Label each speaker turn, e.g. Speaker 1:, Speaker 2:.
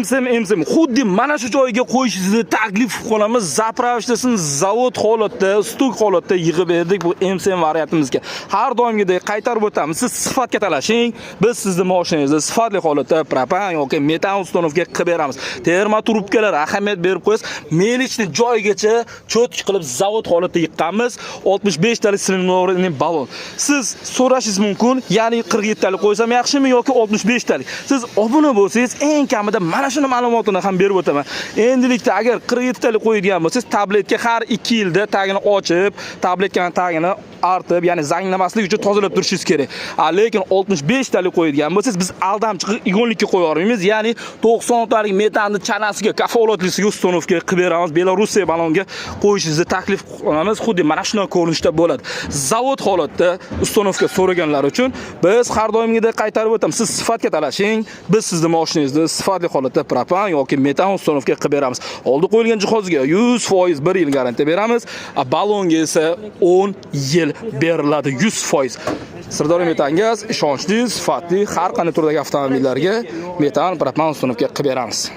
Speaker 1: MSM xuddi mana shu joyga qo'yishingizni taklif qilamiz. Zapravishdasin zavod holatda, stok holatda yig'ib berdik bu MSM variantimizga. Har doimgidek qaytarib o'tamiz. Siz sifatga talashing, biz sizni mashinangizni sifatli holatda propan yoki metan uстановка qilib beramiz. Terma trubkalar ahamiyat berib qo'yasiz. Melichni joyigacha cho'tki qilib zavod holatda yiqqanmiz. 65 talik silindrli balon. Siz so'rashingiz mumkin, ya'ni 47 talik qo'ysam yaxshimi yoki 65 talik. Siz obuna bo'lsangiz eng kamida mana shuni ma'lumotini ham berib o'taman. Endilikda agar 47 talik qo'yadigan bo'lsangiz, tabletka har 2 yilda tagini ochib, tabletkaning tagini artib, ya'ni zanglamaslik uchun tozalab turishingiz kerak. Lekin 65 talik qo'yadigan bo'lsangiz, biz aldamchi igonlikka qo'ya olmaymiz. Ya'ni 90 talik metanni chanasiga, kafolatlisiga uстановка qilib beramiz. Belorussiya balonga qo'yishingizni taklif qilamiz. Xuddi mana shunday ko'rinishda bo'ladi. Zavod holatda uстановка so'raganlar uchun biz har doimgidek qaytarib o'tamiz. Siz sifatga talashing, biz sizni mashinangizni sifatli holatda propan yoki metan uстановка qilib beramiz. Oldi qo'yilgan jihozga 100% 1 yil garantiya beramiz. Balonga esa 10 yil beriladi 100%. Sirdaryo Metangaz ishonchli, sifatli har qanday turdagi avtomobillarga metan propan uстановка qilib beramiz.